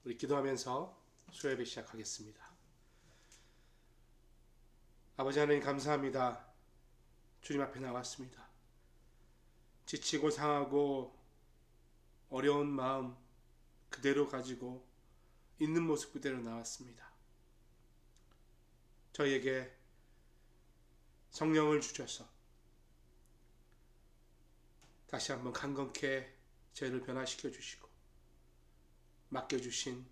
우리 기도하면서 수요예배 시작하겠습니다. 아버지 하나님 감사합니다. 주님 앞에 나왔습니다. 지치고 상하고 어려운 마음 그대로 가지고 있는 모습 그대로 나왔습니다. 저희에게 성령을 주셔서 다시 한번 강건케 저희를 변화시켜 주시고 맡겨주신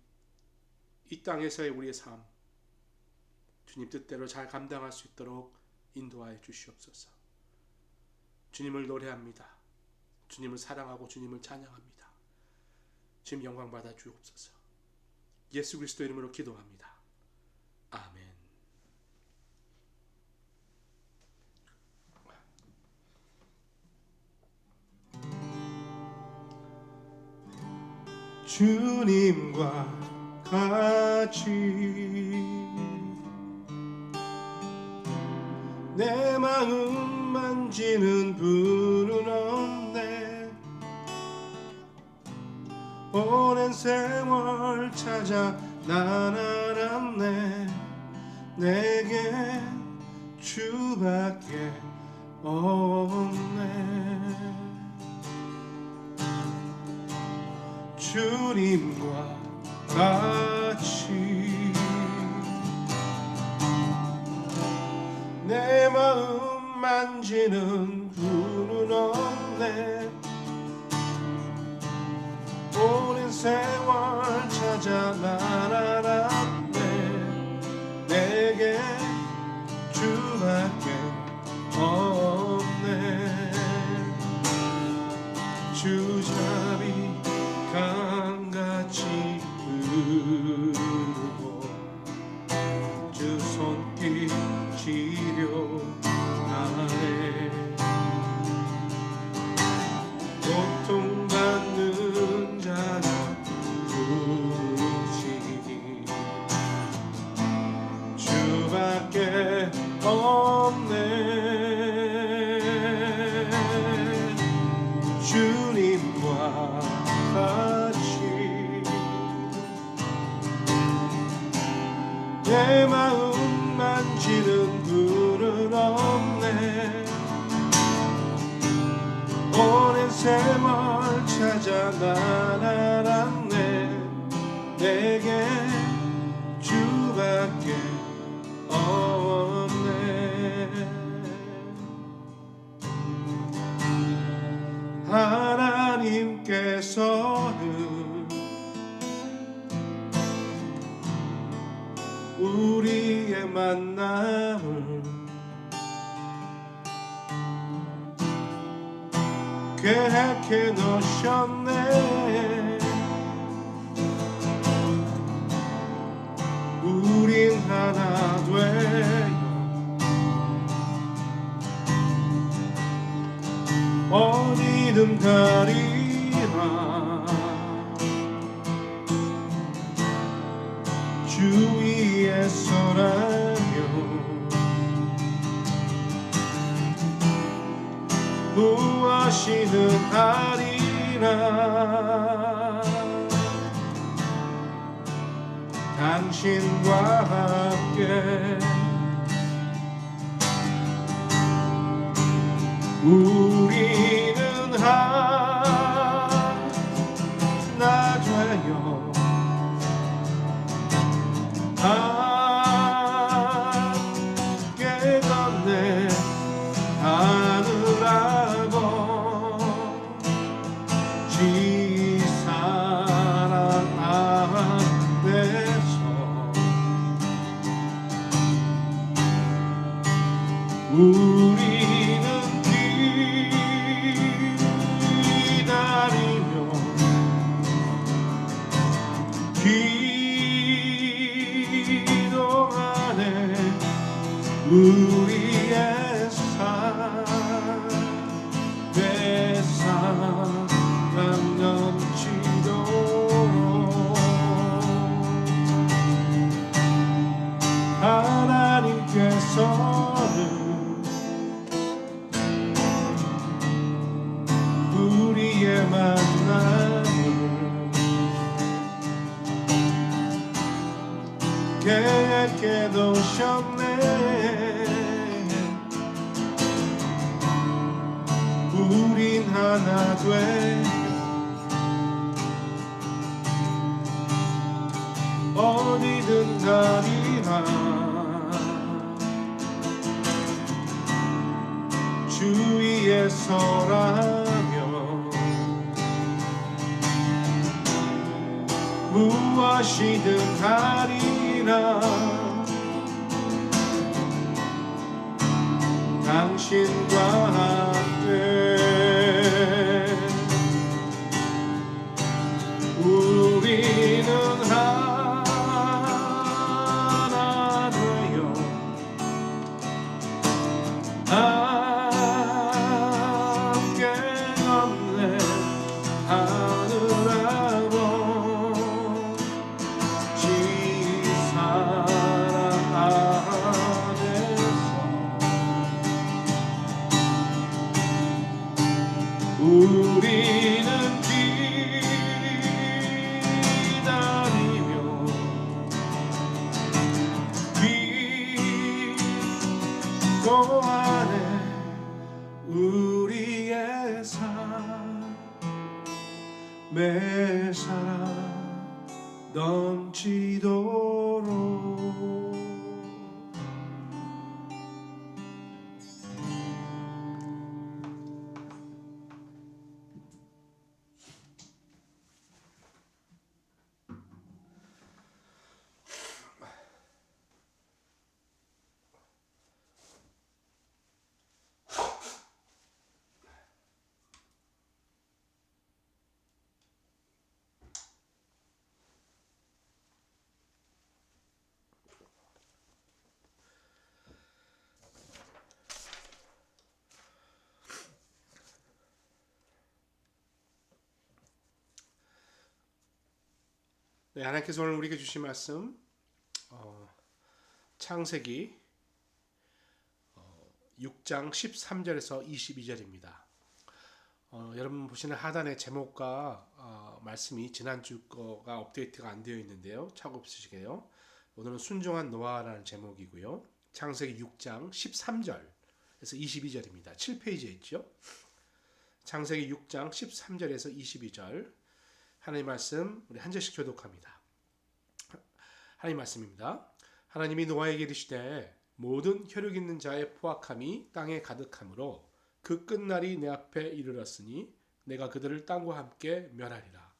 이 땅에서의 우리의 삶 주님 뜻대로 잘 감당할 수 있도록 인도하여 주시옵소서. 주님을 노래합니다. 주님을 사랑하고 주님을 찬양합니다. 주님 영광 받아 주옵소서. 예수 그리스도 이름으로 기도합니다. 아멘. 주님과 같이 내 마음 만지는 분은 없네. 오랜 세월 찾아 난 알았네. 내게 주밖에 없네. 주님과 같이 내 마음 만지는 분은 없네. 오랜 세월 찾아 난 알았네. 내게 주밖에 없네. 주잡이 강같이 흐르고 주 손길 치료하네. 고통받는 자는 부르시니 주밖에 없네. 주님과 같이 내 마음 만지는 분은 없네. 오랜 세월 찾아 난 알았네. 내게 주밖에 없네. 하나님께서는 우리의 만남을 계획해 놓으셨네. 우린 하나 되어 어디든 가리라. 주 위에 서라며 무엇이든 하리라. 당신과 함께 우리는 하나 되어 함께 걷네. 하늘하고 지사랑 안에서 우리는 기다리며 깨우셨네. 우린 하나 돼 어디든 가리라. 주 위에 서라면 무엇이든 하리라. 당신과 함께 우리는 하나 되어 함께 걷네. 하늘 아버 우리는 기다리며 기도하네. 우리의 삶의 사랑 넘치도록. 네, 하나님께서 오늘 우리에게 주신 말씀 창세기 6장 13절에서 22절입니다. 여러분 보시는 하단의 제목과 말씀이 지난주 거가 업데이트가 안 되어 있는데요. 착오 없으시게요. 오늘은 순종한 노아라는 제목이고요. 창세기 6장 13절에서 22절입니다. 7페이지에 있죠. 창세기 6장 13절에서 22절 하나님 말씀 우리 한 절씩 교독합니다. 하나님 말씀입니다. 하나님이 노아에게 이르시되 모든 혈육 있는 자의 포악함이 땅에 가득하므로 그 끝날이 내 앞에 이르렀으니 내가 그들을 땅과 함께 멸하리라.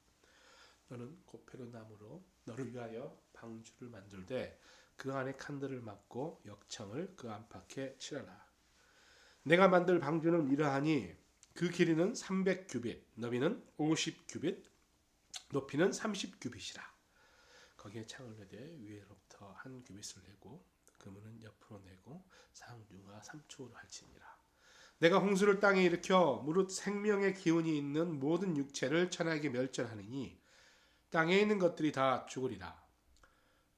너는 고페로 나무로 너를 위하여 방주를 만들되 그 안에 칸들을 막고 역청을 그 안팎에 칠하라. 내가 만들 방주는 이러하니 그 길이는 300규빗, 너비는 50규빗, 높이는 30규빗이라. 거기에 창을 내되 위에로부터 한 규빗을 내고 그문은 옆으로 내고 상중하 3촉으로 할지니라. 내가 홍수를 땅에 일으켜 무릇 생명의 기운이 있는 모든 육체를 천하에게 멸절하느니 땅에 있는 것들이 다 죽으리라.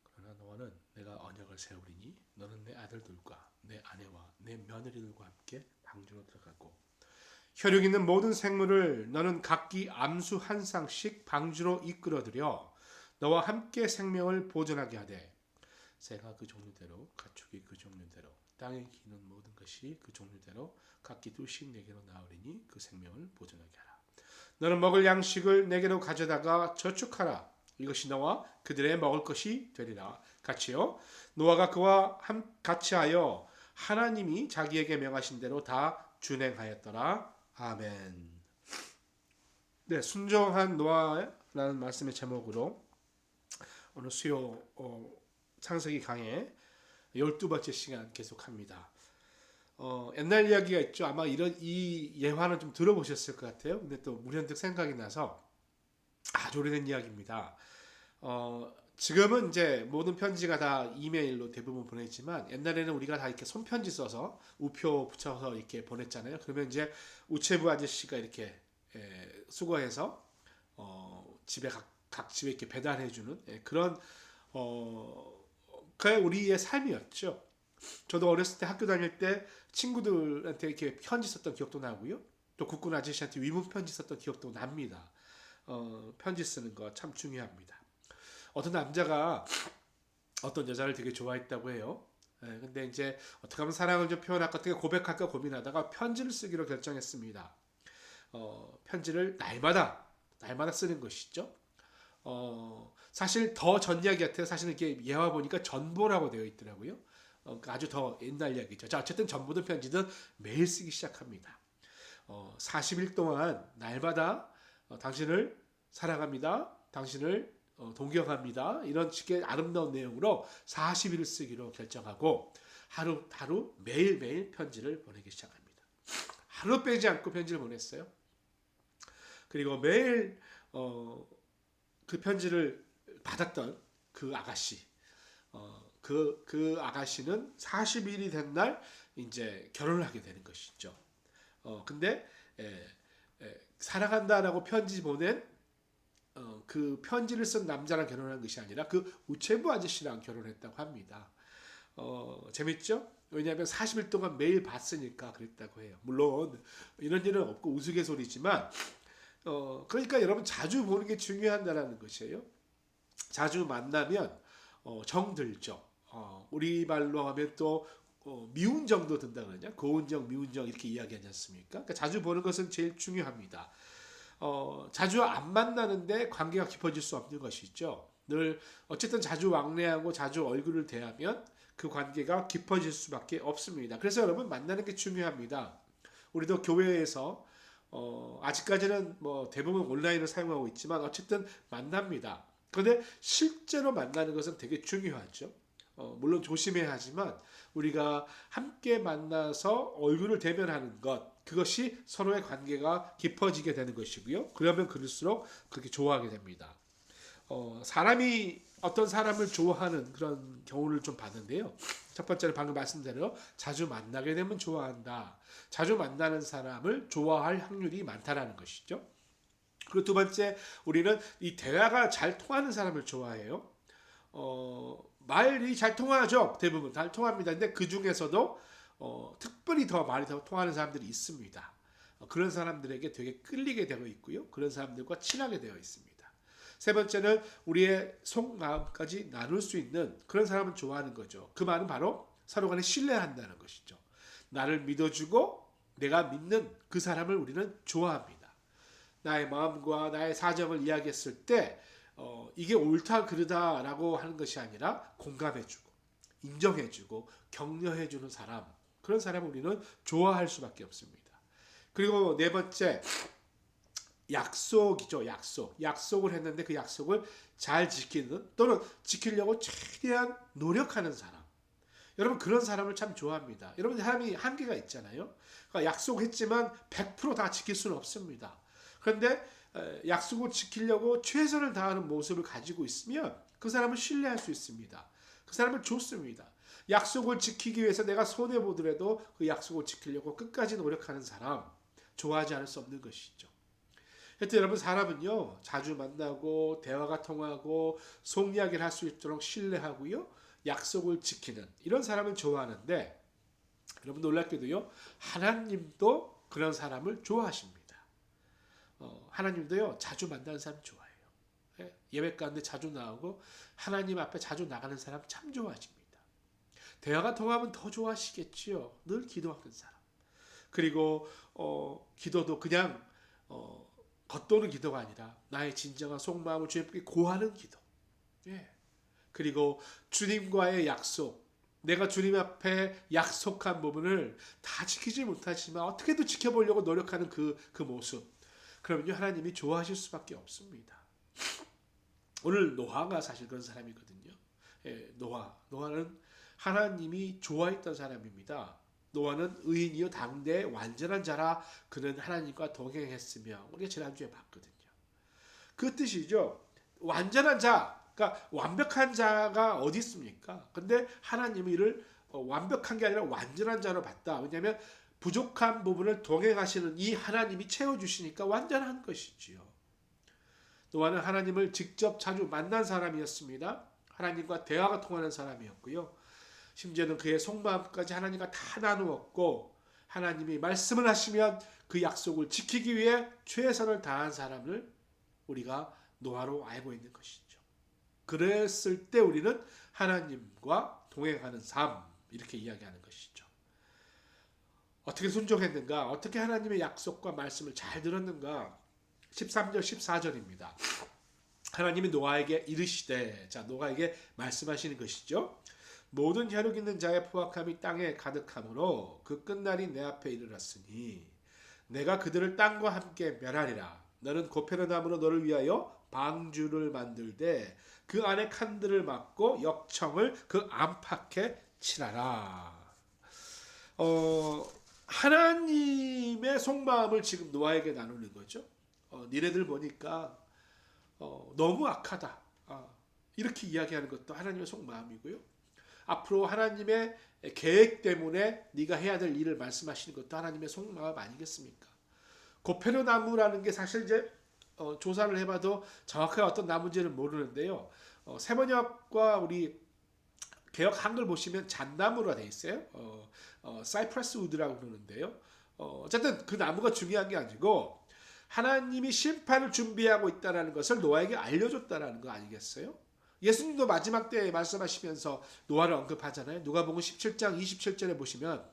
그러나 너는 내가 언약을 세우리니 너는 내 아들들과 내 아내와 내 며느리들과 함께 방주로 들어가고 혈육 있는 모든 생물을 너는 각기 암수 한 쌍씩 방주로 이끌어들여 너와 함께 생명을 보존하게 하되 새가 그 종류대로 가축이 그 종류대로 땅에 기는 모든 것이 그 종류대로 각기 둘씩 내게로 나오리니 그 생명을 보존하게 하라. 너는 먹을 양식을 내게로 가져다가 저축하라. 이것이 너와 그들의 먹을 것이 되리라. 같이요. 노아가 그와 같이 하여 하나님이 자기에게 명하신 대로 다 준행하였더라. 아멘. 네, 순종한 노아라는 말씀의 제목으로 오늘 수요 창세기 강의 12번째 시간 계속합니다. 옛날 이야기가 있죠. 아마 이 예화는 좀 들어보셨을 것 같아요. 근데 또 문현득 생각이 나서 아주 오래된 이야기입니다. 지금은 이제 모든 편지가 다 이메일로 대부분 보냈지만 옛날에는 우리가 다 이렇게 손편지 써서 우표 붙여서 이렇게 보냈잖아요. 그러면 이제 우체부 아저씨가 이렇게 수거해서 집에 각 집에 이렇게 배달해주는 그런 그게 우리의 삶이었죠. 저도 어렸을 때 학교 다닐 때 친구들한테 이렇게 편지 썼던 기억도 나고요. 또 국군 아저씨한테 위문 편지 썼던 기억도 납니다. 편지 쓰는 거 참 중요합니다. 어떤 남자가 어떤 여자를 되게 좋아했다고 해요. 근데 이제 어떻게 하면 사랑을 좀 표현할까, 어떻게 고백할까 고민하다가 편지를 쓰기로 결정했습니다. 편지를 날마다 쓰는 것이죠. 사실 더 전 이야기 같아요. 사실은 이게 예화 보니까 전보라고 되어 있더라고요. 그러니까 아주 더 옛날 이야기죠. 자, 어쨌든 전보든 편지든 매일 쓰기 시작합니다. 40일 동안 날마다 당신을 사랑합니다. 당신을 동경합니다. 이런 식의 아름다운 내용으로 40일을 쓰기로 결정하고 하루 매일매일 편지를 보내기 시작합니다. 하루 빼지 않고 편지를 보냈어요. 그리고 매일 그 편지를 받았던 그 아가씨, 그 아가씨는 40일이 된 날 이제 결혼을 하게 되는 것이죠. 근데 사랑한다라고 편지 보낸 그 편지를 쓴 남자랑 결혼한 것이 아니라 그 우체부 아저씨랑 결혼했다고 합니다. 재밌죠? 왜냐하면 40일 동안 매일 봤으니까 그랬다고 해요. 물론 이런 일은 없고 우스갯소리지만 그러니까 여러분 자주 보는 게 중요하다는 것이에요. 자주 만나면 정들죠. 우리 말로 하면 또 미운 정도 든다 그러냐? 고운 정, 미운 정 이렇게 이야기하지 않습니까? 그러니까 자주 보는 것은 제일 중요합니다. 자주 안 만나는데 관계가 깊어질 수 없는 것이죠. 늘 어쨌든 자주 왕래하고 자주 얼굴을 대하면 그 관계가 깊어질 수밖에 없습니다. 그래서 여러분 만나는 게 중요합니다. 우리도 교회에서 아직까지는 뭐 대부분 온라인을 사용하고 있지만 어쨌든 만납니다. 그런데 실제로 만나는 것은 되게 중요하죠. 물론 조심해야 하지만 우리가 함께 만나서 얼굴을 대면하는 것 그것이 서로의 관계가 깊어지게 되는 것이고요. 그러면 그럴수록 그렇게 좋아하게 됩니다. 사람이 어떤 사람을 좋아하는 그런 경우를 좀 봤는데요. 첫 번째는 방금 말씀대로 자주 만나게 되면 좋아한다. 자주 만나는 사람을 좋아할 확률이 많다라는 것이죠. 그리고 두 번째, 우리는 이 대화가 잘 통하는 사람을 좋아해요. 말이 잘 통하죠. 대부분 잘 통합니다. 근데 그 중에서도 특별히 더 말이 더 통하는 사람들이 있습니다. 그런 사람들에게 되게 끌리게 되어 있고요. 그런 사람들과 친하게 되어 있습니다. 세 번째는 우리의 속마음까지 나눌 수 있는 그런 사람을 좋아하는 거죠. 그 말은 바로 서로 간에 신뢰한다는 것이죠. 나를 믿어주고 내가 믿는 그 사람을 우리는 좋아합니다. 나의 마음과 나의 사정을 이야기했을 때 이게 옳다 그르다라고 하는 것이 아니라 공감해주고 인정해주고 격려해주는 사람, 그런 사람을 우리는 좋아할 수밖에 없습니다. 그리고 네 번째, 약속이죠. 약속을 했는데 그 약속을 잘 지키는 또는 지키려고 최대한 노력하는 사람, 여러분 그런 사람을 참 좋아합니다. 여러분 사람이 한계가 있잖아요. 그러니까 약속했지만 100% 다 지킬 수는 없습니다. 그런데 약속을 지키려고 최선을 다하는 모습을 가지고 있으면 그 사람을 신뢰할 수 있습니다. 그 사람을 좋습니다. 약속을 지키기 위해서 내가 손해보더라도 그 약속을 지키려고 끝까지 노력하는 사람, 좋아하지 않을 수 없는 것이죠. 하여튼 여러분 사람은요, 자주 만나고 대화가 통하고 속 이야기를 할 수 있도록 신뢰하고요, 약속을 지키는 이런 사람을 좋아하는데, 여러분 놀랍게도요, 하나님도 그런 사람을 좋아하십니다. 하나님도요, 자주 만나는 사람 좋아해요. 예배 가운데 자주 나오고 하나님 앞에 자주 나가는 사람 참 좋아하십니다. 대화가 통하면 더 좋아하시겠지요. 늘 기도하는 사람. 그리고 기도도 그냥 겉도는 기도가 아니라 나의 진정한 속마음을 주님께 고하는 기도. 그리고 주님과의 약속, 내가 주님 앞에 약속한 부분을 다 지키지 못하지만 어떻게든 지켜보려고 노력하는 그 모습, 그러면요 하나님이 좋아하실 수밖에 없습니다. 오늘 노아가 사실 그런 사람이거든요. 노아는 하나님이 좋아했던 사람입니다. 노아는 의인이요 당대의 완전한 자라 그는 하나님과 동행했으며, 우리가 지난주에 봤거든요. 그 뜻이죠. 완전한 자, 그러니까 완벽한 자가 어디 있습니까? 근데 하나님이 이를 완벽한 게 아니라 완전한 자로 봤다. 왜냐하면 부족한 부분을 동행하시는 이 하나님이 채워주시니까 완전한 것이지요. 노아는 하나님을 직접 자주 만난 사람이었습니다. 하나님과 대화가 통하는 사람이었고요. 심지어는 그의 속마음까지 하나님과 다 나누었고, 하나님이 말씀을 하시면 그 약속을 지키기 위해 최선을 다한 사람을 우리가 노아로 알고 있는 것이죠. 그랬을 때 우리는 하나님과 동행하는 삶, 이렇게 이야기하는 것이죠. 어떻게 순종했는가? 어떻게 하나님의 약속과 말씀을 잘 들었는가? 13절 14절입니다. 하나님이 노아에게 이르시되, 자, 노아에게 말씀하시는 것이죠. 모든 혈육 있는 자의 포악함이 땅에 가득하므로 그 끝날이 내 앞에 이르렀으니 내가 그들을 땅과 함께 멸하리라. 너는 고페르나무로 너를 위하여 방주를 만들되 그 안에 칸들을 막고 역청을 그 안팎에 칠하라. 하나님의 속마음을 지금 노아에게 나누는 거죠. 니네들 보니까 너무 악하다. 이렇게 이야기하는 것도 하나님의 속마음이고요. 앞으로 하나님의 계획 때문에 네가 해야 될 일을 말씀하시는 것도 하나님의 속마음 아니겠습니까? 고페르나무라는 게 사실 이제 조사를 해봐도 정확하게 어떤 나무인지는 모르는데요. 세번역과 우리 개역 한글 보시면 잣나무로 되어 있어요. 사이프러스 우드라고 그러는데요. 어쨌든 그 나무가 중요한 게 아니고 하나님이 심판을 준비하고 있다는 것을 노아에게 알려줬다는 거 아니겠어요? 예수님도 마지막 때에 말씀하시면서 노아를 언급하잖아요. 누가복음 17장 27절에 보시면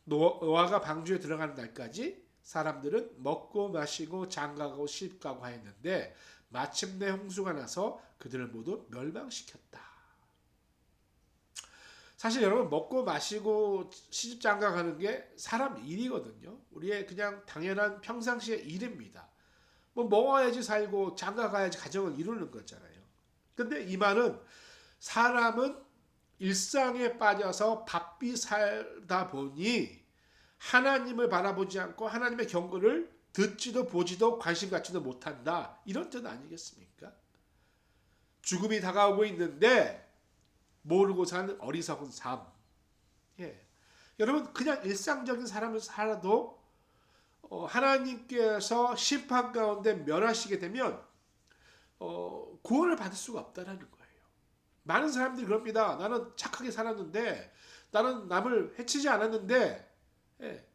노아가 방주에 들어가는 날까지 사람들은 먹고 마시고 장가가고 시집가고 하였는데 마침내 홍수가 나서 그들을 모두 멸망시켰다. 사실 여러분, 먹고 마시고 시집 장가가는 게 사람 일이거든요. 우리의 그냥 당연한 평상시의 일입니다. 뭐 먹어야지 살고 장가가야지 가정을 이루는 거잖아요. 근데 이 말은 사람은 일상에 빠져서 바삐 살다 보니 하나님을 바라보지 않고 하나님의 경고를 듣지도 보지도 관심 갖지도 못한다, 이런 뜻 아니겠습니까? 죽음이 다가오고 있는데 모르고 사는 어리석은 삶. 여러분, 그냥 일상적인 사람을 살아도 하나님께서 심판 가운데 멸하시게 되면 구원을 받을 수가 없다는 거예요. 많은 사람들이 그럽니다. 나는 착하게 살았는데, 나는 남을 해치지 않았는데,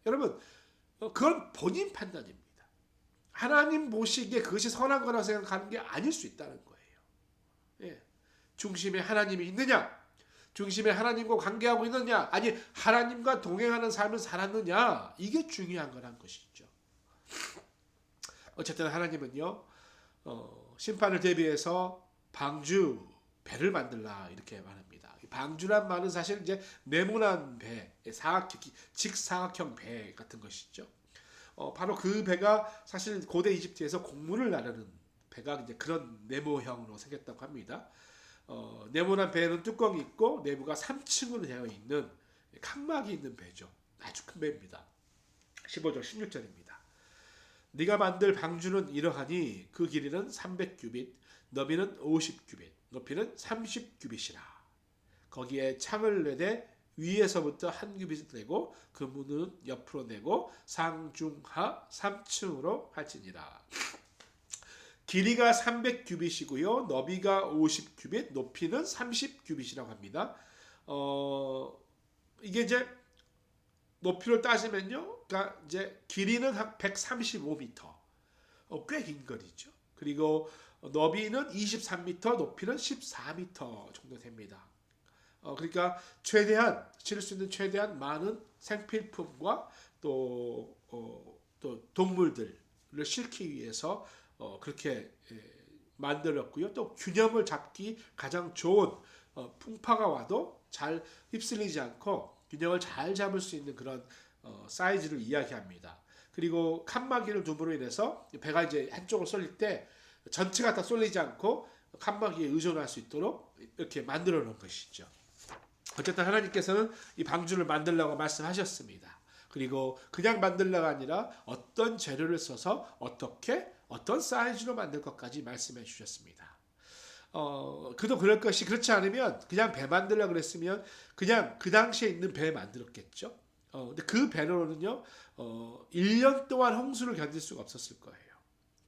여러분, 그건 본인 판단입니다. 하나님 보시기에 그것이 선한 거라고 생각하는 게 아닐 수 있다는 거예요. 중심에 하나님이 있느냐, 중심에 하나님과 관계하고 있느냐, 아니 하나님과 동행하는 삶을 살았느냐, 이게 중요한 거란 것이죠. 어쨌든 하나님은요, 심판을 대비해서 방주, 배를 만들라, 이렇게 말합니다. 방주란 말은 사실 이제 네모난 배, 직사각형 배 같은 것이죠. 바로 그 배가 사실 고대 이집트에서 곡물을 나르는 배가 이제 그런 네모형으로 생겼다고 합니다. 네모난 배에는 뚜껑이 있고 내부가 3층으로 되어 있는 칸막이 있는 배죠. 아주 큰 배입니다. 15절 16절입니다. 네가 만들 방주는 이러하니 그 길이는 300규빗, 너비는 50규빗, 높이는 30규빗이라. 거기에 창을 내되 위에서부터 한 규빗을 내고 그 문은 옆으로 내고 상중하 3층으로 할지니라. 길이가 300규빗이고요. 너비가 50규빗, 높이는 30규빗이라고 합니다. 이게 이제 높이를 따지면요, 그러니까 이제 길이는 한 135m, 꽤 긴 거리죠. 그리고 너비는 23m, 높이는 14m 정도 됩니다. 그러니까 최대한 실을 수 있는 최대한 많은 생필품과 또 동물들을 실기 위해서 그렇게 만들었고요. 또 균형을 잡기 가장 좋은, 풍파가 와도 잘 휩쓸리지 않고 균형을 잘 잡을 수 있는 그런 사이즈를 이야기합니다. 그리고 칸막이를 둠으로 인해서 배가 이제 한쪽으로 쏠릴 때 전체가 다 쏠리지 않고 칸막이에 의존할 수 있도록 이렇게 만들어 놓은 것이죠. 어쨌든 하나님께서는 이 방주를 만들라고 말씀하셨습니다. 그리고 그냥 만들라가 아니라 어떤 재료를 써서 어떤 사이즈로 만들 것까지 말씀해 주셨습니다. 그도 그럴 것이, 그렇지 않으면 그냥 배 만들라 그랬으면 그냥 그 당시에 있는 배 만들었겠죠. 근데 그 배로는요, 1년 동안 홍수를 견딜 수가 없었을 거예요.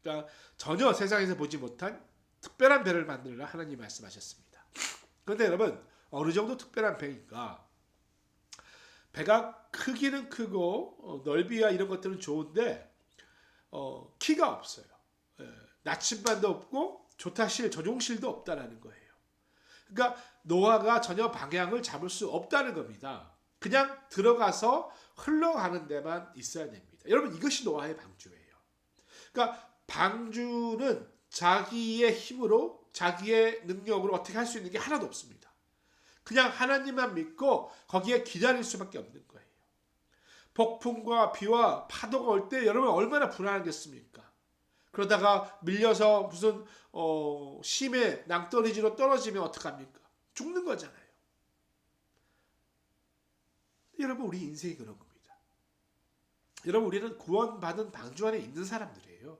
그러니까 전혀 세상에서 보지 못한 특별한 배를 만들라 하나님 말씀하셨습니다. 그런데 여러분, 어느 정도 특별한 배인가? 배가 크기는 크고 넓이와 이런 것들은 좋은데 키가 없어요. 나침반도 없고 조타실, 조종실도 없다라는 거예요. 그러니까 노아가 전혀 방향을 잡을 수 없다는 겁니다. 그냥 들어가서 흘러가는 데만 있어야 됩니다. 여러분 이것이 노아의 방주예요. 그러니까 방주는 자기의 힘으로 자기의 능력으로 어떻게 할 수 있는 게 하나도 없습니다. 그냥 하나님만 믿고 거기에 기다릴 수밖에 없는 거예요. 폭풍과 비와 파도가 올 때 여러분 얼마나 불안하겠습니까? 그러다가 밀려서 무슨 심해 낭떠러지로 떨어지면 어떡합니까? 죽는 거잖아요. 여러분 우리 인생이 그런 겁니다. 여러분 우리는 구원받은 방주 안에 있는 사람들이에요.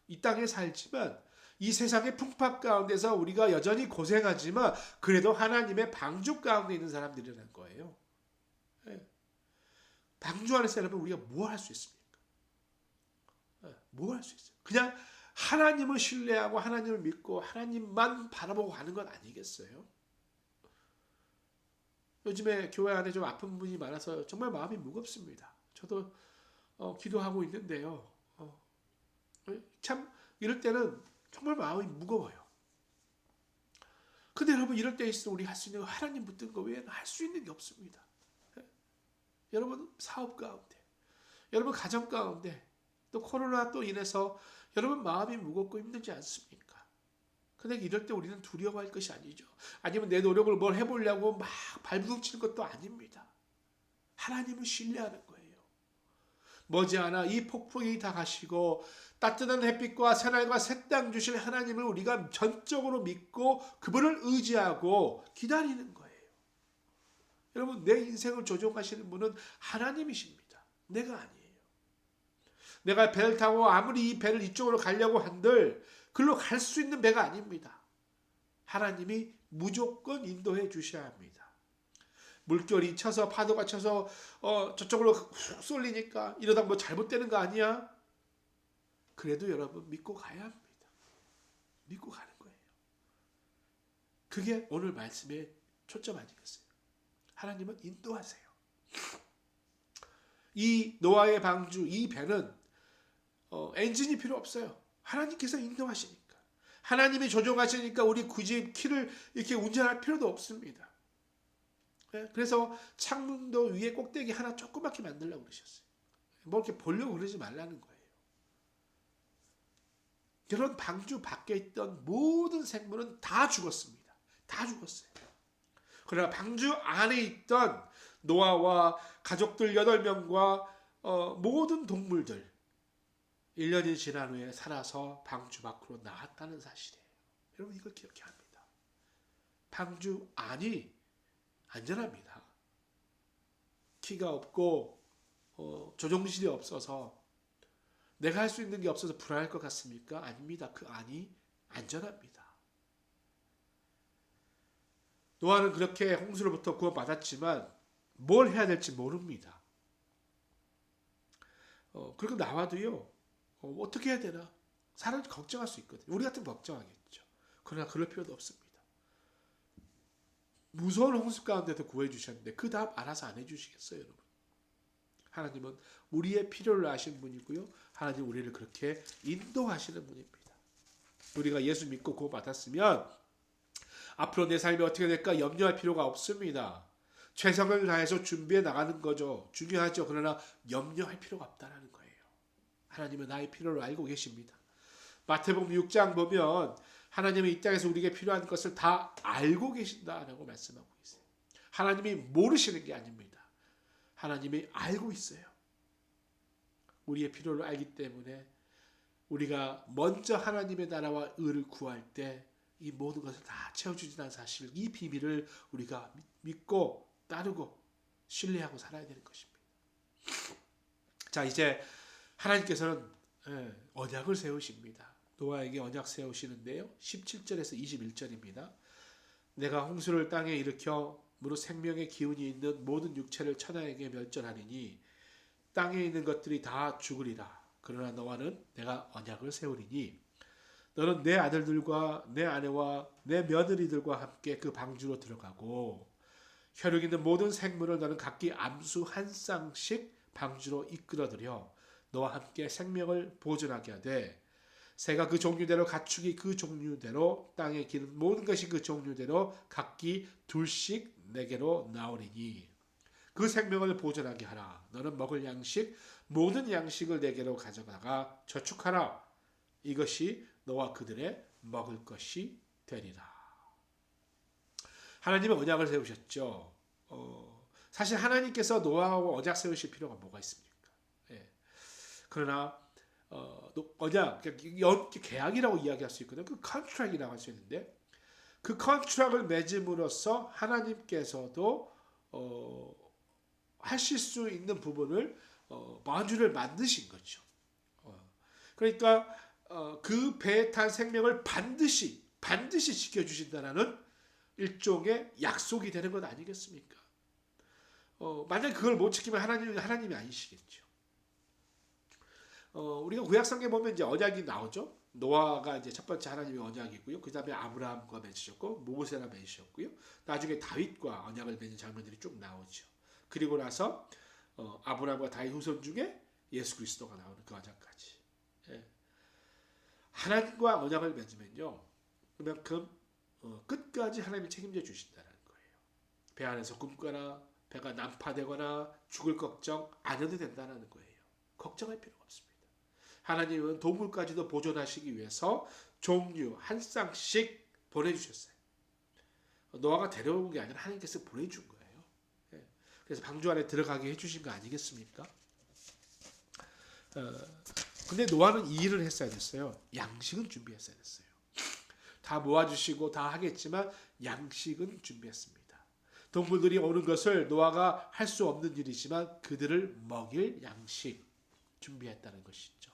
이 땅에 살지만 이 세상의 풍파 가운데서 우리가 여전히 고생하지만 그래도 하나님의 방주 가운데 있는 사람들이라는 거예요. 방주 안에서 여러분 우리가 뭘 할 수 있습니까? 뭘 할 수 있어요? 그냥 하나님을 신뢰하고 하나님을 믿고 하나님만 바라보고 가는 건 아니겠어요? 요즘에 교회 안에 좀 아픈 분이 많아서 정말 마음이 무겁습니다. 저도 기도하고 있는데요. 참 이럴 때는 정말 마음이 무거워요. 근데 여러분 이럴 때 있으면 우리 할 수 있는 거 하나님 붙든 거 외에는 할 수 있는 게 없습니다. 여러분 사업 가운데, 여러분 가정 가운데, 또 코로나 또 인해서 여러분 마음이 무겁고 힘들지 않습니까? 근데 이럴 때 우리는 두려워할 것이 아니죠. 아니면 내 노력을 뭘 해보려고 막 발부둥치는 것도 아닙니다. 하나님을 신뢰하는 거예요. 머지않아 이 폭풍이 다 가시고 따뜻한 햇빛과 새날과 새 땅 주실 하나님을 우리가 전적으로 믿고 그분을 의지하고 기다리는 거예요. 여러분 내 인생을 조종하시는 분은 하나님이십니다. 내가 아니에요. 내가 배를 타고 아무리 이 배를 이쪽으로 가려고 한들 글로 갈 수 있는 배가 아닙니다. 하나님이 무조건 인도해 주셔야 합니다. 물결이 쳐서 파도가 쳐서 저쪽으로 훅 쏠리니까 이러다 뭐 잘못되는 거 아니야? 그래도 여러분 믿고 가야 합니다. 믿고 가는 거예요. 그게 오늘 말씀의 초점 아니겠어요? 하나님은 인도하세요. 이 노아의 방주, 이 배는 엔진이 필요 없어요. 하나님께서 인도하시니까. 하나님이 조종하시니까 우리 굳이 키를 이렇게 운전할 필요도 없습니다. 그래서 창문도 위에 꼭대기 하나 조그맣게 만들려고 그러셨어요. 뭐 이렇게 보려고 그러지 말라는 거예요. 이런 방주 밖에 있던 모든 생물은 다 죽었습니다. 다 죽었어요. 그러나 방주 안에 있던 노아와 가족들 8명과 모든 동물들 1년이 지난 후에 살아서 방주 밖으로 나왔다는 사실이에요. 여러분 이걸 기억해야 합니다. 방주 안이 안전합니다. 키가 없고 조종실이 없어서 내가 할 수 있는 게 없어서 불안할 것 같습니까? 아닙니다. 그 안이 안전합니다. 노아는 그렇게 홍수로부터 구원받았지만 뭘 해야 될지 모릅니다. 그리고 나와도요. 어떻게 해야 되나? 사람이 걱정할 수 있거든요. 우리 같으면 걱정하겠죠. 그러나 그럴 필요도 없습니다. 무서운 홍수 가운데도 구해 주셨는데 그 다음 알아서 안 해주시겠어요, 여러분? 하나님은 우리의 필요를 아시는 분이고요. 하나님 우리를 그렇게 인도하시는 분입니다. 우리가 예수 믿고 구원받았으면 앞으로 내 삶이 어떻게 될까 염려할 필요가 없습니다. 최선을 다해서 준비해 나가는 거죠. 중요하죠. 그러나 염려할 필요가 없다는 거예요. 하나님은 나의 필요를 알고 계십니다. 마태복음 6장 보면 하나님은 이 땅에서 우리에게 필요한 것을 다 알고 계신다라고 말씀하고 있어요. 하나님이 모르시는 게 아닙니다. 하나님이 알고 있어요. 우리의 필요를 알기 때문에 우리가 먼저 하나님의 나라와 의를 구할 때 이 모든 것을 다 채워주신다는 사실, 이 비밀을 우리가 믿고 따르고 신뢰하고 살아야 되는 것입니다. 자, 이제 하나님께서는 언약을 세우십니다. 노아에게 언약 세우시는데요. 17절에서 21절입니다. 내가 홍수를 땅에 일으켜 무릇 생명의 기운이 있는 모든 육체를 천하에게 멸절하리니 땅에 있는 것들이 다 죽으리라. 그러나 너와는 내가 언약을 세우리니 너는 내 아들들과 내 아내와 내 며느리들과 함께 그 방주로 들어가고 혈육 있는 모든 생물을 너는 각기 암수 한 쌍씩 방주로 이끌어들여 너와 함께 생명을 보존하게 하되 새가 그 종류대로 가축이 그 종류대로 땅에 기는 모든 것이 그 종류대로 각기 둘씩 내게로 나오리니 그 생명을 보존하게 하라. 너는 먹을 양식 모든 양식을 내게로 가져다가 저축하라. 이것이 너와 그들의 먹을 것이 되리라. 하나님은 언약을 세우셨죠. 사실 하나님께서 노아하고 언약 세우실 필요가 뭐가 있습니까? 예. 그러나 언약, 계약이라고 이야기할 수 있거든요. 그 컨트랙이라고 할 수 있는데 그 컨트랙을 맺음으로써 하나님께서도 하실 수 있는 부분을 마주를 만드신 거죠. 그러니까 그 배에 탄 생명을 반드시 지켜주신다라는 일종의 약속이 되는 것 아니겠습니까? 만약 그걸 못 지키면 하나님이 아니시겠죠. 우리가 구약성경에 보면 이제 언약이 나오죠. 노아가 이제 첫 번째 하나님의 언약이고요. 그 다음에 아브라함과 맺으셨고 모세랑 맺으셨고요. 나중에 다윗과 언약을 맺는 장면들이 쭉 나오죠. 그리고 나서 아브라함과 다윗 후손 중에 예수 그리스도가 나오는 그 언약까지. 예. 하나님과 언약을 맺으면요, 그만큼 끝까지 하나님이 책임져 주신다는 거예요. 배 안에서 굶거나 배가 난파되거나 죽을 걱정 안 해도 된다는 거예요. 걱정할 필요가 없습니다. 하나님은 동물까지도 보존하시기 위해서 종류 한 쌍씩 보내주셨어요. 노아가 데려온 게 아니라 하나님께서 보내준 거예요. 예. 그래서 방주 안에 들어가게 해주신 거 아니겠습니까? 근데 노아는 이 일을 했어야 됐어요. 양식은 준비했어야 됐어요. 다 모아주시고 다 하겠지만 양식은 준비했습니다. 동물들이 오는 것을 노아가 할 수 없는 일이지만 그들을 먹일 양식 준비했다는 것이죠.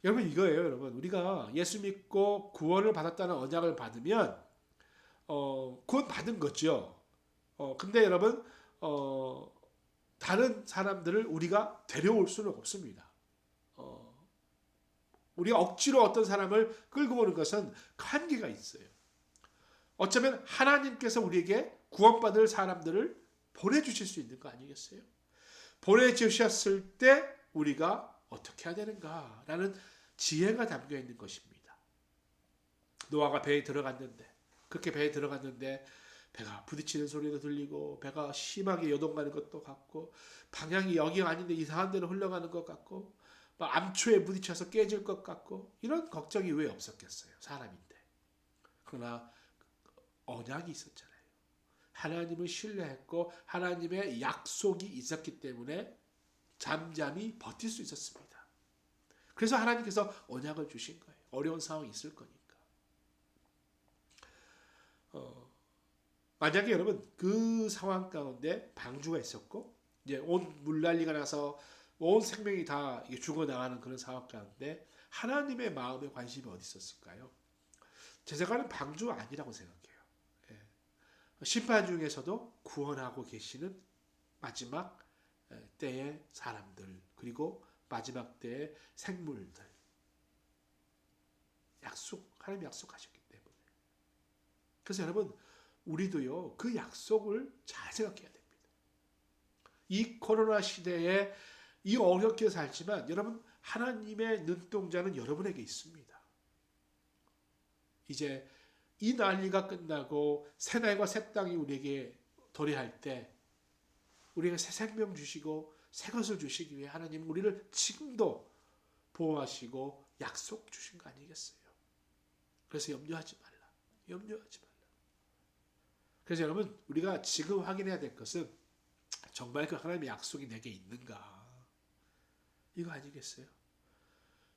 여러분 이거예요. 여러분 우리가 예수 믿고 구원을 받았다는 언약을 받으면 구원 받은 거죠. 근데 여러분 다른 사람들을 우리가 데려올 수는 없습니다. 우리가 억지로 어떤 사람을 끌고 오는 것은 한계가 있어요. 어쩌면 하나님께서 우리에게 구원받을 사람들을 보내주실 수 있는 거 아니겠어요? 보내주셨을 때 우리가 어떻게 해야 되는가라는 지혜가 담겨 있는 것입니다. 노아가 배에 들어갔는데 그렇게 배에 들어갔는데 배가 부딪히는 소리도 들리고 배가 심하게 요동가는 것도 같고 방향이 여기가 아닌데 이상한 데로 흘러가는 것 같고 막 암초에 부딪혀서 깨질 것 같고 이런 걱정이 왜 없었겠어요? 사람인데. 그러나 언약이 있었잖아요. 하나님을 신뢰했고 하나님의 약속이 있었기 때문에 잠잠히 버틸 수 있었습니다. 그래서 하나님께서 언약을 주신 거예요. 어려운 상황이 있을 거니까. 만약에 여러분 그 상황 가운데 방주가 있었고 이제 온 물난리가 나서 온 생명이 다 죽어나가는 그런 상황 가운데 하나님의 마음에 관심이 어디 있었을까요? 제 생각은 방주 아니라고 생각해요. 예. 심판 중에서도 구원하고 계시는 마지막 때의 사람들 그리고 마지막 때의 생물들 하나님 약속하셨기 때문에. 그래서 여러분 우리도요 그 약속을 잘 생각해야 됩니다. 이 코로나 시대에 이 어렵게 살지만 여러분 하나님의 눈동자는 여러분에게 있습니다. 이제 이 난리가 끝나고 새 날과 새 땅이 우리에게 도래할 때 우리에게 새 생명 주시고 새 것을 주시기 위해 하나님은 우리를 지금도 보호하시고 약속 주신 거 아니겠어요? 그래서 염려하지 말라. 염려하지 말라. 그래서 여러분 우리가 지금 확인해야 될 것은 정말 그 하나님의 약속이 내게 있는가? 이거 아니겠어요?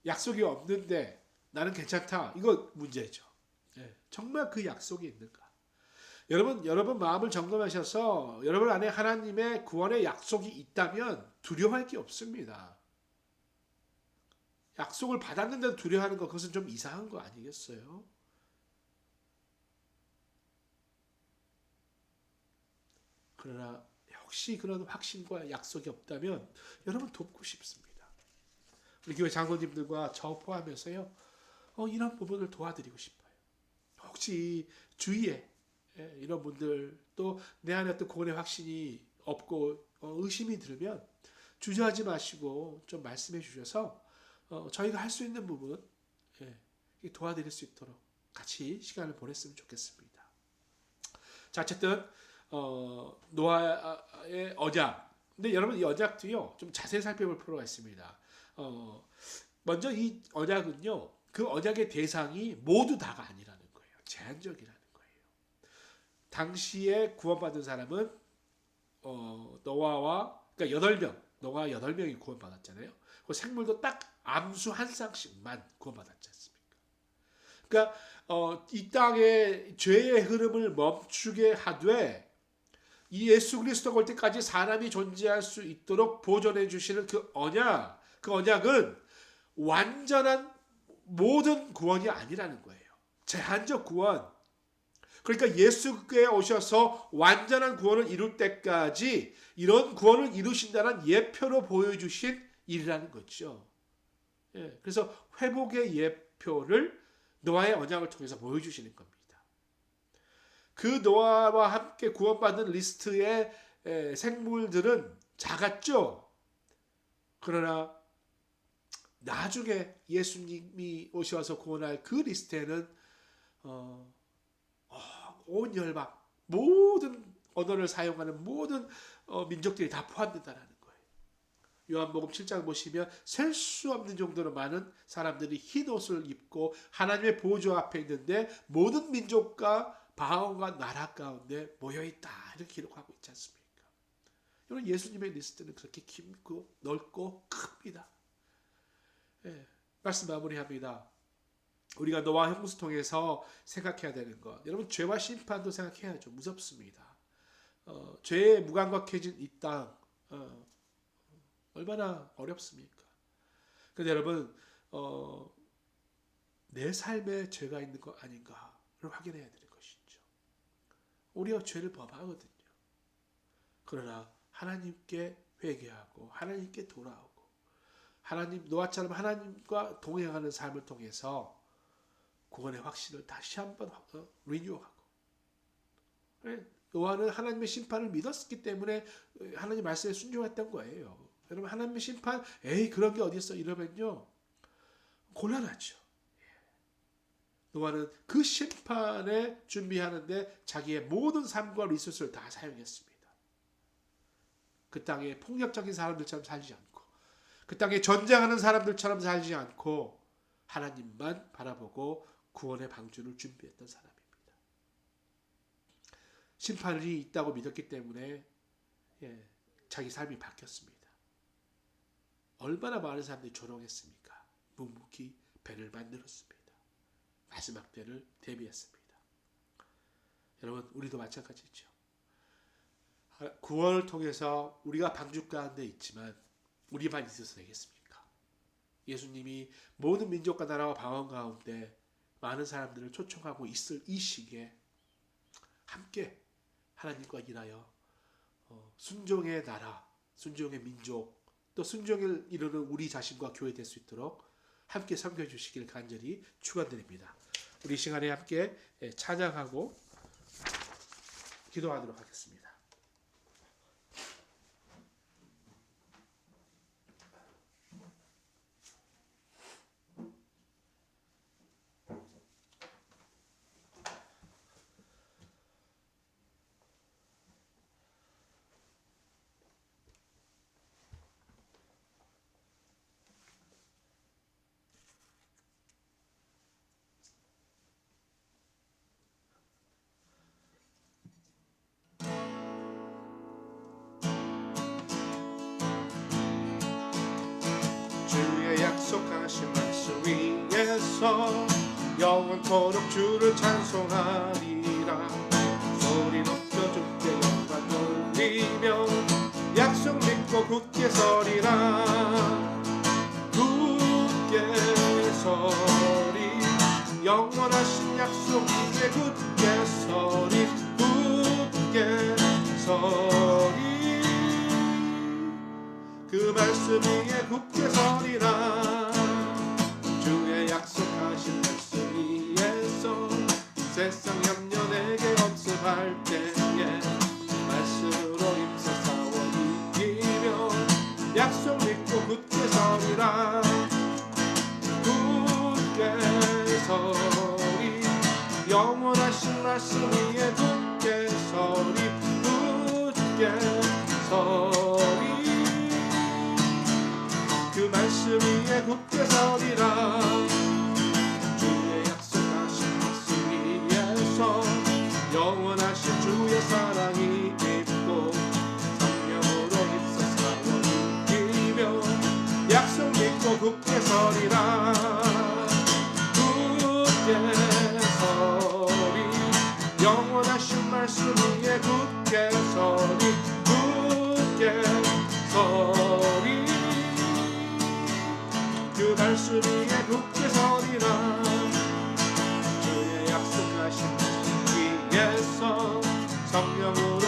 약속이 없는데 나는 괜찮다. 이거 문제죠. 네, 정말 그 약속이 있는가? 여러분 마음을 점검하셔서 여러분 안에 하나님의 구원의 약속이 있다면 두려워할 게 없습니다. 약속을 받았는데도 두려워하는 것 그것은 좀 이상한 거 아니겠어요? 그러나 혹시 그런 확신과 약속이 없다면 여러분 돕고 싶습니다. 우리 교회 장로님들과 저 포함해서요. 이런 부분을 도와드리고 싶어요. 혹시 주위에 이런 분들 또 내 안에 어떤 구원의 확신이 없고 의심이 들면 주저하지 마시고 좀 말씀해 주셔서 저희가 할 수 있는 부분 도와드릴 수 있도록 같이 시간을 보냈으면 좋겠습니다. 자, 어쨌든 노아의 언약. 근데 여러분 이 언약도요 좀 자세히 살펴볼 필요가 있습니다. 먼저 이 언약은요 그 언약의 대상이 모두 다가 아니라는 거예요. 제한적이라는 거예요. 당시에 구원받은 사람은 노아와 그러니까 8명, 노아 8명이 구원받았잖아요. 그 생물도 딱 암수 한 쌍씩만 구원받았지 않습니까? 그러니까 이 땅의 죄의 흐름을 멈추게 하되 이 예수 그리스도가 올 때까지 사람이 존재할 수 있도록 보존해 주시는 그 언약은 완전한 모든 구원이 아니라는 거예요. 제한적 구원. 그러니까 예수께 오셔서 완전한 구원을 이룰 때까지 이런 구원을 이루신다는 예표로 보여주신 일이라는 거죠. 그래서 회복의 예표를 노아의 언약을 통해서 보여주시는 겁니다. 그 노아와 함께 구원받는 리스트의 생물들은 작았죠. 그러나 나중에 예수님이 오셔서 구원할 그 리스트에는 온 열방, 모든 언어를 사용하는 모든 민족들이 다 포함된다는 거예요. 요한복음 7장 보시면 셀 수 없는 정도로 많은 사람들이 흰 옷을 입고 하나님의 보좌 앞에 있는데 모든 민족과 방언과 나라 가운데 모여있다 이렇게 기록하고 있지 않습니까? 여러분 예수님의 리스트는 그렇게 깊고 넓고 큽니다. 말씀 마무리합니다. 우리가 노아 홍수 통해서 생각해야 되는 것. 여러분 죄와 심판도 생각해야죠. 무섭습니다. 죄에 무감각해진 이 땅 얼마나 어렵습니까? 그런데 여러분 내 삶에 죄가 있는 거 아닌가를 확인해야 되는 것이죠. 우리가 죄를 범하거든요. 그러나 하나님께 회개하고 하나님께 돌아오고 노아처럼 하나님과 동행하는 삶을 통해서 구원의 확신을 다시 한번 리뉴하고 노아는 하나님의 심판을 믿었기 때문에 하나님 말씀에 순종했던 거예요. 여러분 하나님의 심판 그런 게 어디 있어 이러면요 곤란하죠. 노아는 그 심판에 준비하는데 자기의 모든 삶과 리소스를 다 사용했습니다. 그 땅에 폭력적인 사람들처럼 살지 않고 그 땅에 전쟁하는 사람들처럼 살지 않고 하나님만 바라보고 구원의 방주를 준비했던 사람입니다. 심판이 있다고 믿었기 때문에 자기 삶이 바뀌었습니다. 얼마나 많은 사람들이 조롱했습니까? 묵묵히 배를 만들었습니다. 마지막 때를 대비했습니다. 여러분 우리도 마찬가지죠. 구원을 통해서 우리가 방주 가운데 있지만 우리만 있어서 되겠습니까? 예수님이 모든 민족과 나라와 방언 가운데 많은 사람들을 초청하고 있을 이 시기에 함께 하나님과 일하여 순종의 나라, 순종의 민족, 또 순종을 이루는 우리 자신과 교회 될 수 있도록 함께 섬겨 주시길 간절히 축원드립니다. 우리 시간에 함께 찬양하고 기도하도록 하겠습니다. 약속하신 말씀 위에서 영원토록 주를 찬송하리라. 소리 높여 주께 영광 돌리며 약속 믿고 굳게 서리라. 굳게 서리 영원하신 약속 위에 굳게 서리. 굳게 서리 그 말씀 위에 굳게 서리라. 주의 약속하신 말씀 위에서 세상 염려 내게 없음할 때에 말씀으로 힘써 싸워 이기며 약속 믿고 굳게 서리라. 굳게 영원하신 말씀 위에 굳게 서리 굳게 서리 그 말씀 위에 굳게 서리라 주의 약속하신 말씀 위에서 영원하신 주의 사랑이 있고 성령으로 입서 사워 이기며 약속 믿고 굳게 서리라 굳게 서리 영원하신 말씀 위에 굳게 서리 굳게 서리 그 말씀 위에 굳게 서리라 주의 약속하신 말씀 위에서 성령으로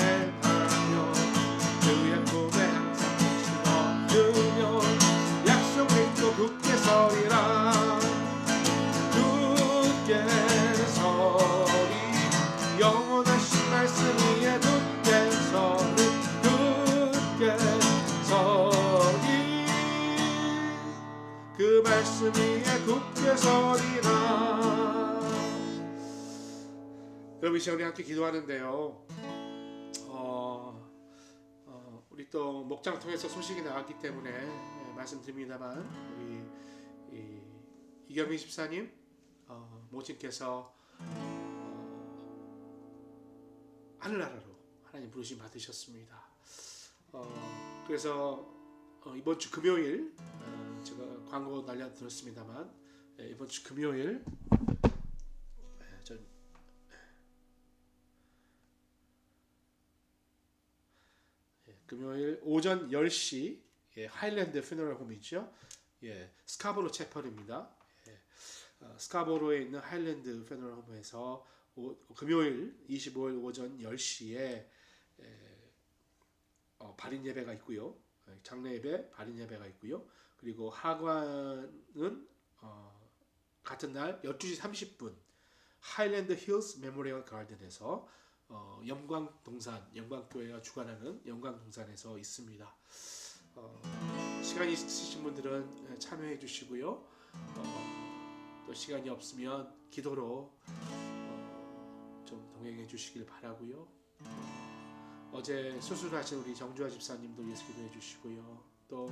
인도하며 주의 꿈에 항상 힘을 얻으며 약속 믿고 굳게 서리라 굳게 서리 영원하신 말씀 위에 굳게 서리 굳게 서리 그 말씀 위에 굳게 서리라. 여러분 이 시간에 함께 기도하는데요. 우리 또 목장 통해서 소식이 나왔기 때문에 말씀드립니다만 우리 이경민 집사님 모친께서 하늘나라로 하나님 부르심 받으셨습니다. 그래서 이번 주 금요일 제가 광고 날려드렸습니다만 이번 주 금요일 금요일 오전 10시 하일랜드 퓨너럴 홈이죠. 스카보로 채펄입니다. 스카보로에 있는 하일랜드 퓨너럴 홈에서 금요일 25일 오전 10시에 발인 예배가 있고요. 장례 예배, 발인 예배가 있고요. 그리고 하관은 같은 날 12시 30분 하일랜드 힐스 메모리얼 가든에서 영광교회가 주관하는 영광동산에서 있습니다. 시간이 있으신 분들은 참여해 주시고요. 또 시간이 없으면 기도로 좀 동행해 주시길 바라고요. 어제 수술하신 우리 정주아 집사님도 위해서 기도해 주시고요. 또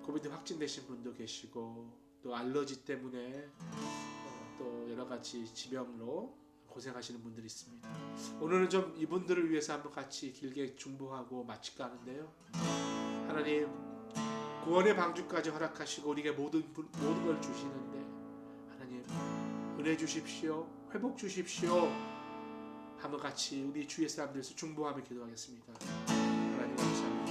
코비드 확진되신 분도 계시고 또 알러지 때문에 또 여러 가지 지병으로 고생하시는 분들이 있습니다. 오늘은 좀 이분들을 위해서 한번 같이 길게 중보하고 마칠까 하는데요. 하나님 구원의 방주까지 허락하시고 우리에게 모든 걸 주시는데 하나님 은혜 주십시오. 회복 주십시오. 한번 같이 우리 주위의 사람들에서 중보하며 기도하겠습니다. 하나님 감사합니다.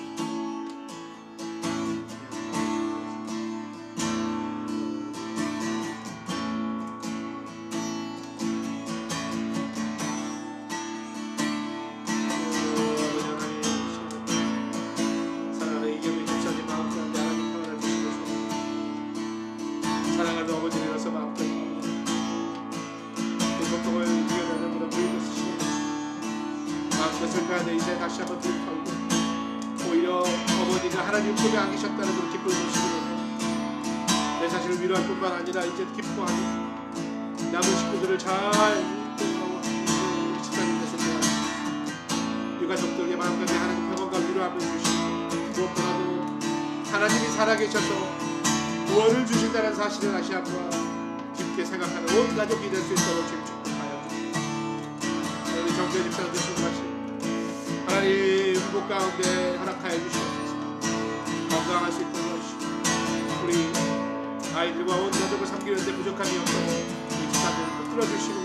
이제 다시 한번 기억하고 오히려 어머니가 하나님 품에 안기셨다는 그런 기쁨을 주시고 내 자신을 위로할 뿐만 아니라 이제 기뻐하는 남은 식구들을 잘 인도하고 우리 집사님께서 도와주시고 유가족들에게 마음까지 하나님 평안과 위로함을 주시고 무엇보다도 하나님이 살아계셔서 구원을 주신다는 사실을 다시 한번 깊게 생각하는 온 가족이 될 수 있도록 주님 축복하여 주시고 우리 정재 집사님들 수고하시고 하나님 회복 가운데 허락하여 주시옵소서. 건강할 수 있도록 해주시고 우리 아이들과 온 가족을 섬기는데 부족함이 없도록 우리 집사님을 뚫어주시고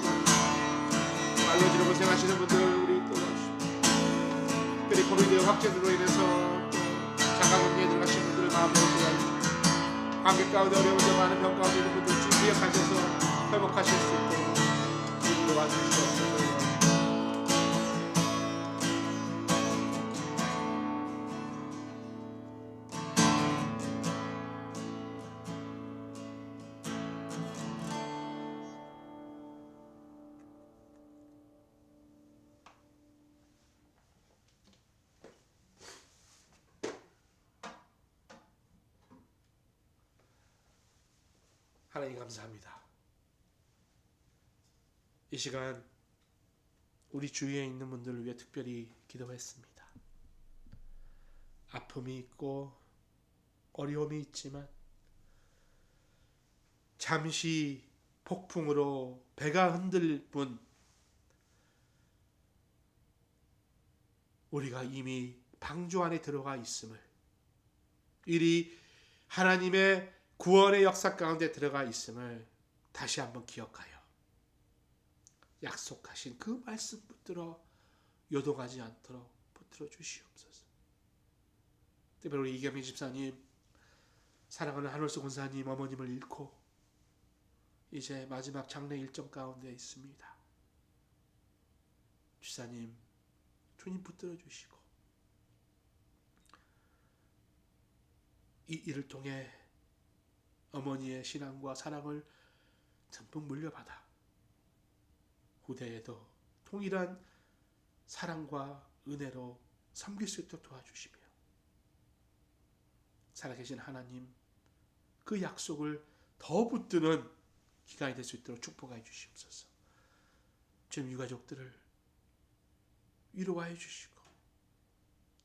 알러지로 고생하시는 분들 우리 도와주시고 특별히 코비드 확진으로 인해서 자가격리에 들어가신 분들을 마음으로 도와주시고 관계 가운데 어려운 점 많은 병 가운데 있는 분들 기억하셔서 회복하실 수 있도록 도와주시옵소서. 하나님 감사합니다. 이 시간 우리 주위에 있는 분들을 위해 특별히 기도했습니다. 아픔이 있고 어려움이 있지만 잠시 폭풍으로 배가 흔들릴 뿐 우리가 이미 방주 안에 들어가 있음을, 이리 하나님의 구원의 역사 가운데 들어가 있음을 다시 한번 기억하여 약속하신 그 말씀 붙들어 요동하지 않도록 붙들어 주시옵소서. 특별히 우리 이겸희 집사님, 사랑하는 한월수 권사님 어머님을 잃고 이제 마지막 장례 일정 가운데 있습니다. 집사님, 주님 붙들어 주시고 이 일을 통해 어머니의 신앙과 사랑을 듬뿍 물려받아 후대에도 동일한 사랑과 은혜로 섬길 수 있도록 도와주시며 살아계신 하나님, 그 약속을 더 붙드는 기간이 될 수 있도록 축복하여 주시옵소서. 주님, 유가족들을 위로하여 주시고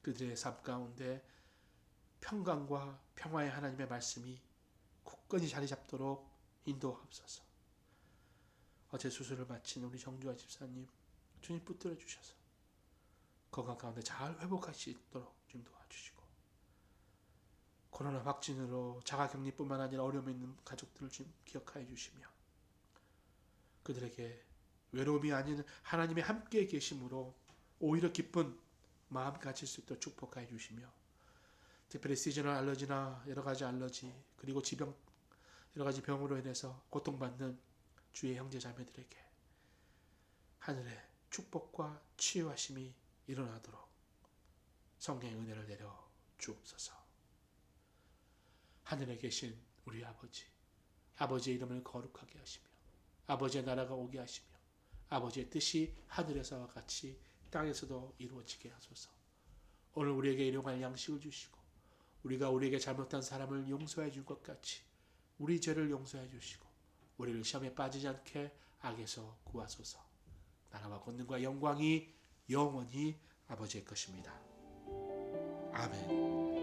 그들의 삶 가운데 평강과 평화의 하나님의 말씀이 굳건히 자리 잡도록 인도하옵소서. 어제 수술을 마친 우리 정주아 집사님, 주님 붙들어 주셔서 건강 가운데 잘 회복할 수 있도록 주님 도와주시고, 코로나 확진으로 자가격리뿐만 아니라 어려움이 있는 가족들을 주님 기억하여 주시며 그들에게 외로움이 아닌 하나님의 함께 계심으로 오히려 기쁜 마음 가질 수 있도록 축복하여 주시며, 특별히 시즈널 알러지나 여러 가지 알러지, 그리고 지병, 여러 가지 병으로 인해서 고통받는 주의 형제 자매들에게 하늘의 축복과 치유하심이 일어나도록 성령의 은혜를 내려 주옵소서. 하늘에 계신 우리 아버지, 아버지의 이름을 거룩하게 하시며 아버지의 나라가 오게 하시며 아버지의 뜻이 하늘에서와 같이 땅에서도 이루어지게 하소서. 오늘 우리에게 일용할 양식을 주시고 우리가 우리에게 잘못한 사람을 용서해 줄 것 같이 우리 죄를 용서해 주시고 우리를 시험에 빠지지 않게 악에서 구하소서. 나라와 권능과 영광이 영원히 아버지의 것입니다. 아멘.